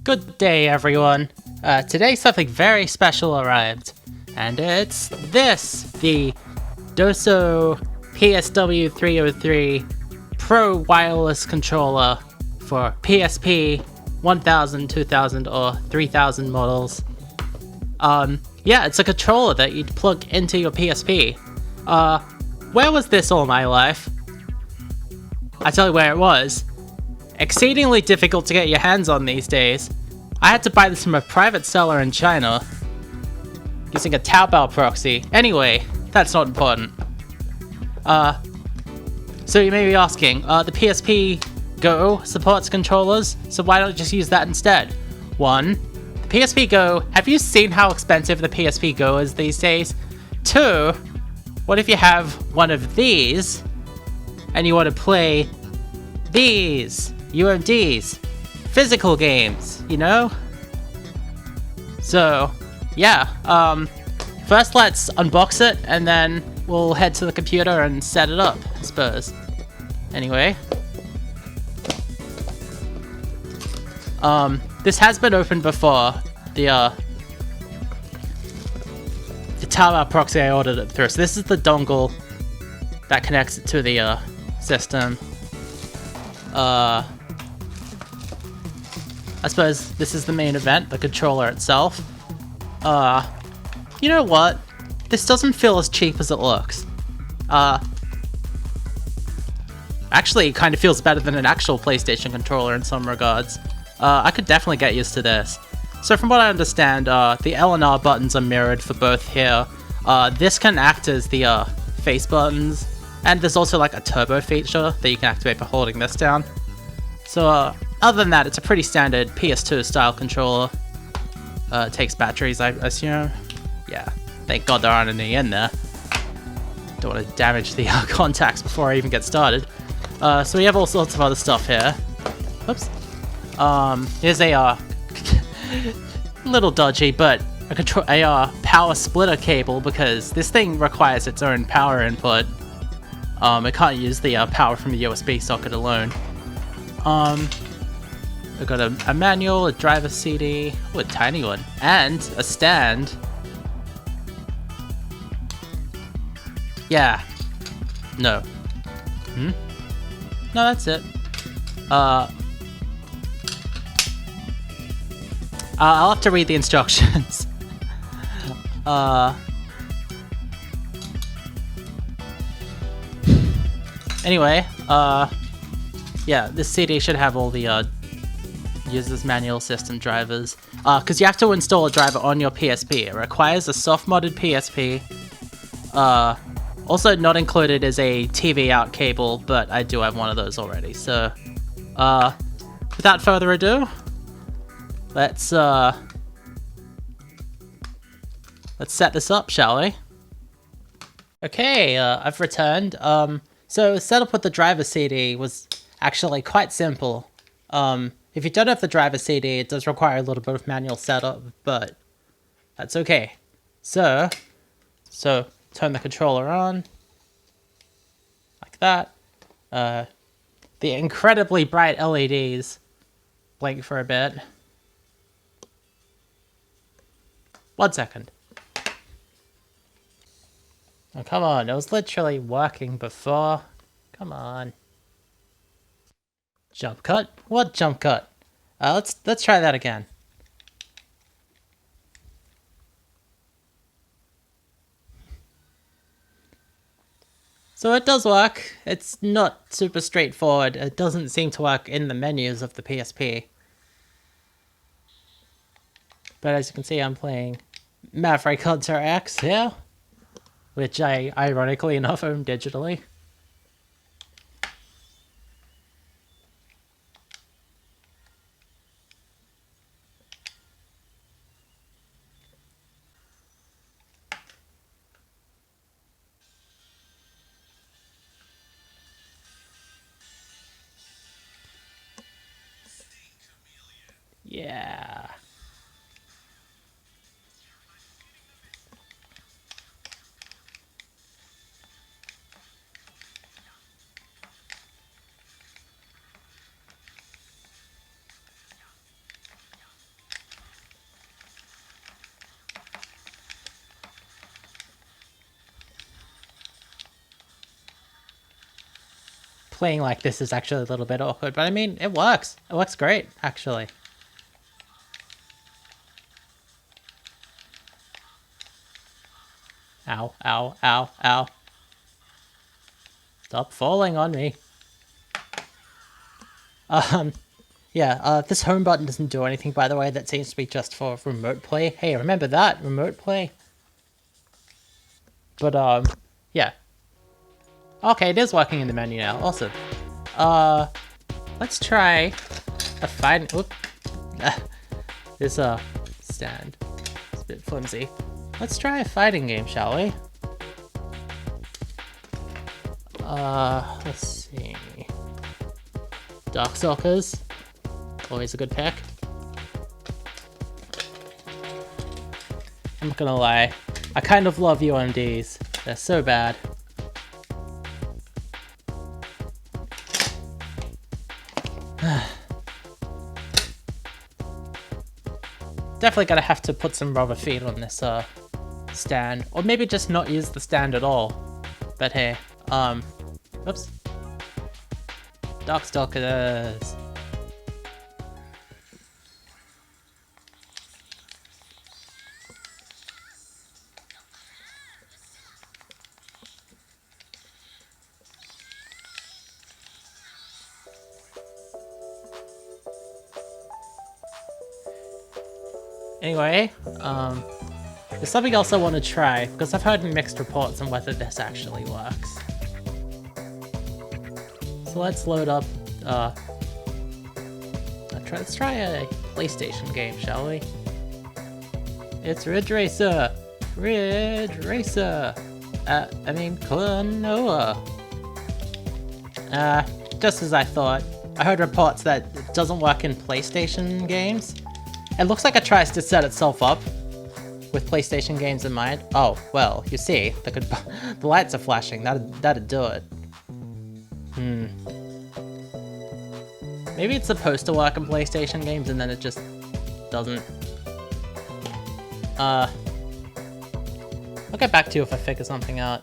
Good day, everyone. Today something very special arrived, and it's this, the DOSO PSW-303 Pro Wireless Controller for PSP 1000, 2000, or 3000 models. Yeah, it's a controller that you'd plug into your PSP. Where was this all my life? I tell you where it was. Exceedingly difficult to get your hands on these days. I had to buy this from a private seller in China using a Taobao proxy. Anyway, that's not important. So you may be asking, the PSP Go supports controllers, so why don't you just use that instead? 1. The PSP Go, have you seen how expensive the PSP Go is these days? 2. What if you have one of these, and you want to play these UMDs, physical games, you know? So, yeah, first let's unbox it, and then we'll head to the computer and set it up, I suppose. Anyway. This has been opened before. The Taobao proxy I ordered it through. So this is the dongle that connects it to the, system. I suppose this is the main event, the controller itself. You know what? This doesn't feel as cheap as it looks. Actually, it kind of feels better than an actual PlayStation controller in some regards. I could definitely get used to this. So from what I understand, the L and R buttons are mirrored for both here. This can act as the face buttons, and there's also like a turbo feature that you can activate by holding this down. So other than that, it's a pretty standard PS2 style controller. It takes batteries, I assume. Yeah, thank God there aren't any in there. Don't want to damage the contacts before I even get started. So we have all sorts of other stuff here. Whoops. Here's a little dodgy, but a power splitter cable, because this thing requires its own power input. It can't use the power from the USB socket alone. We've got a manual, a driver CD, a tiny one, and a stand. Yeah. No. No, that's it. I'll have to read the instructions. Anyway, yeah, this CD should have all the user's manual system drivers. Because you have to install a driver on your PSP. It requires a soft-modded PSP. Also not included is a TV out cable, but I do have one of those already. So, without further ado, let's set this up, shall we? Okay, I've returned. So setup with the driver CD was actually quite simple. If you don't have the driver CD, it does require a little bit of manual setup, but that's okay. So turn the controller on, like that. The incredibly bright LEDs blink for a bit. 1 second. Oh, come on, it was literally working before. Come on. Jump cut? What jump cut? Let's try that again. So it does work. It's not super straightforward. It doesn't seem to work in the menus of the PSP. But as you can see, I'm playing Maverick Hunter X here, which I, ironically enough, own digitally. Yeah. playing like this is actually a little bit awkward, but I mean, it works. It works great, actually. Ow, ow, ow, ow. Stop falling on me. Yeah, this home button doesn't do anything, by the way. That seems to be just for remote play. Hey, remember that? Remote play? But, yeah. Okay, it is working in the menu now. Awesome. Let's try a fight. Oop. This, stand. It's a bit flimsy. Let's try a fighting game, shall we? Let's see. Darkstalkers. Always a good pick. I'm not gonna lie. I kind of love UMDs. They're so bad. Definitely gonna have to put some rubber feet on this stand, or maybe just not use the stand at all. But hey, oops. Darkstalkers. Anyway, there's something else I want to try, because I've heard mixed reports on whether this actually works. So let's load up, let's try a PlayStation game, shall we? It's Ridge Racer! Ridge Racer! I mean, Klonoa! Just as I thought. I heard reports that it doesn't work in PlayStation games. It looks like it tries to set itself up with PlayStation games in mind. Oh, well, you see, the lights are flashing. That'd do it. Maybe it's supposed to work in PlayStation games and then it just doesn't. I'll get back to you if I figure something out.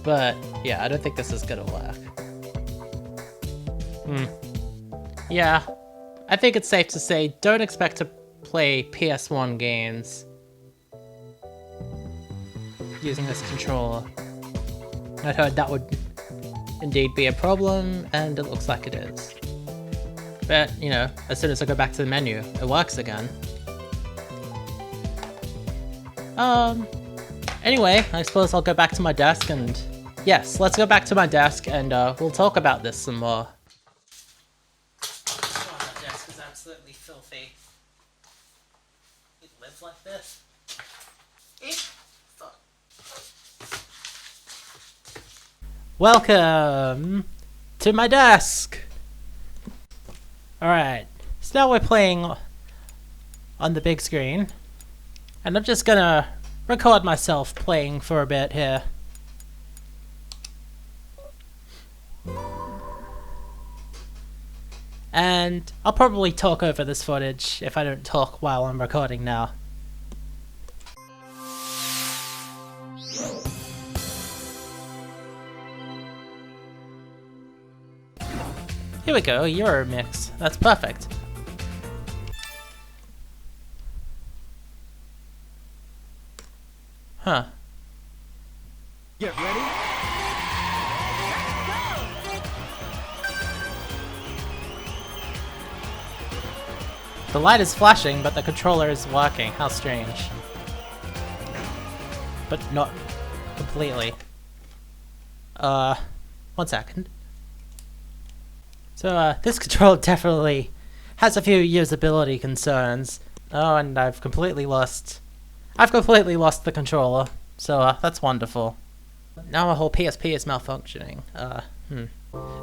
But, yeah, I don't think this is gonna work. Yeah. I think it's safe to say, don't expect to play PS1 games using this controller. I'd heard that would indeed be a problem, and it looks like it is. But, you know, as soon as I go back to the menu, it works again. Anyway, I suppose I'll go back to my desk and... Yes, let's go back to my desk and we'll talk about this some more. Absolutely filthy. It lives like this. Welcome to my desk. Alright, so now we're playing on the big screen. And I'm just gonna record myself playing for a bit here. And I'll probably talk over this footage if I don't talk while I'm recording now. Here we go, Euro mix. That's perfect. Huh. Get ready. The light is flashing, but the controller is working. How strange. But not completely. 1 second. So, this controller definitely has a few usability concerns. Oh, and I've completely lost the controller. So, that's wonderful. Now my whole PSP is malfunctioning.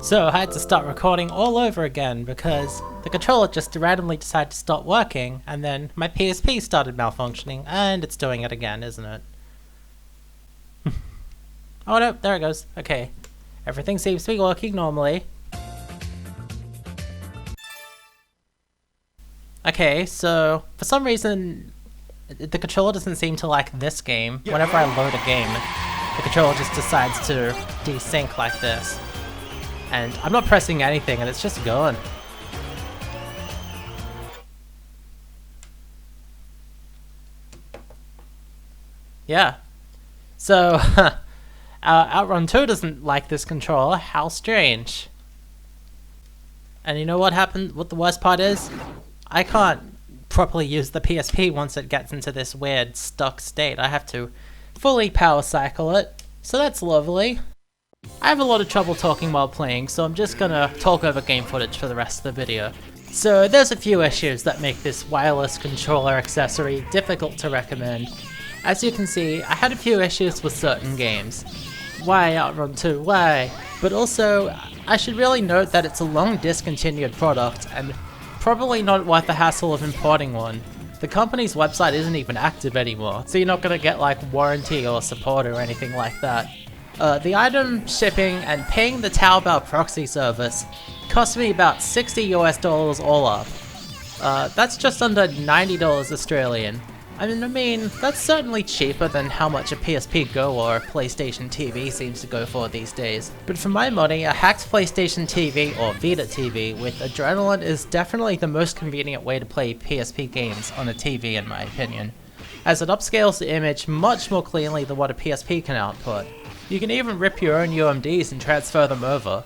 So I had to start recording all over again because the controller just randomly decided to stop working, and then my PSP started malfunctioning, and it's doing it again, isn't it? Oh no, there it goes. Okay. Everything seems to be working normally. Okay, so for some reason the controller doesn't seem to like this game whenever I load a game. the controller just decides to desync like this. And I'm not pressing anything and it's just going. Yeah. So, Outrun 2 doesn't like this controller. How strange. And you know what happened? What the worst part is? I can't properly use the PSP once it gets into this weird stuck state. I have to fully power cycle it. So that's lovely. I have a lot of trouble talking while playing, so I'm just gonna talk over game footage for the rest of the video. So there's a few issues that make this wireless controller accessory difficult to recommend. As you can see, I had a few issues with certain games. Why Outrun 2? Why? But also, I should really note that it's a long discontinued product and probably not worth the hassle of importing one. The company's website isn't even active anymore, so you're not gonna get like warranty or support or anything like that. The item shipping and paying the Taobao proxy service cost me about 60 US dollars all up. That's just under $90 Australian. I mean, that's certainly cheaper than how much a PSP Go or a PlayStation TV seems to go for these days. But for my money, a hacked PlayStation TV or Vita TV with Adrenaline is definitely the most convenient way to play PSP games on a TV in my opinion, as it upscales the image much more cleanly than what a PSP can output. You can even rip your own UMDs and transfer them over.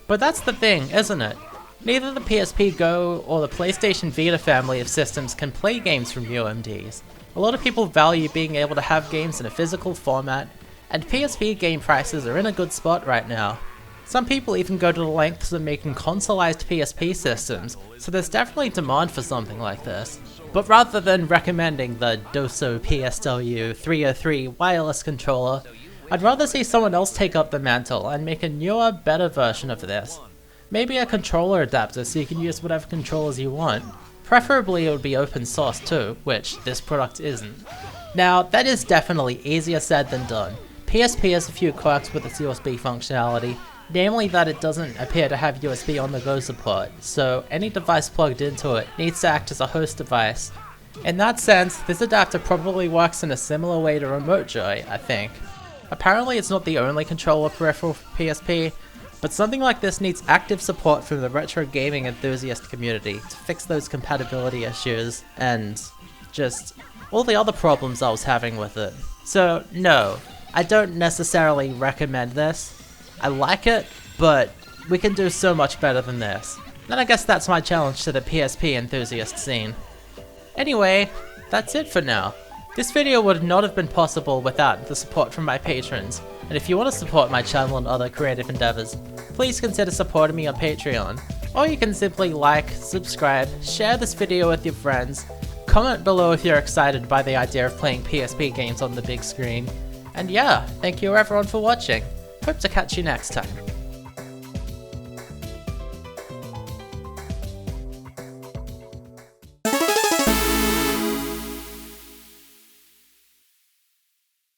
But that's the thing, isn't it? Neither the PSP Go or the PlayStation Vita family of systems can play games from UMDs. A lot of people value being able to have games in a physical format, and PSP game prices are in a good spot right now. Some people even go to the lengths of making consoleized PSP systems, so there's definitely demand for something like this. But rather than recommending the DOSO PSW-303 wireless controller, I'd rather see someone else take up the mantle and make a newer, better version of this. Maybe a controller adapter so you can use whatever controllers you want. Preferably it would be open source too, which this product isn't. Now, that is definitely easier said than done. PSP has a few quirks with its USB functionality, namely that it doesn't appear to have USB on-the-go support, so any device plugged into it needs to act as a host device. In that sense, this adapter probably works in a similar way to Remote Joy, I think. Apparently it's not the only controller peripheral for PSP, but something like this needs active support from the retro gaming enthusiast community to fix those compatibility issues and just all the other problems I was having with it. So no, I don't necessarily recommend this. I like it, but we can do so much better than this. And I guess that's my challenge to the PSP enthusiast scene. Anyway, that's it for now. This video would not have been possible without the support from my patrons, and if you want to support my channel and other creative endeavors, please consider supporting me on Patreon. Or you can simply like, subscribe, share this video with your friends, comment below if you're excited by the idea of playing PSP games on the big screen. And yeah, thank you everyone for watching. Hope to catch you next time.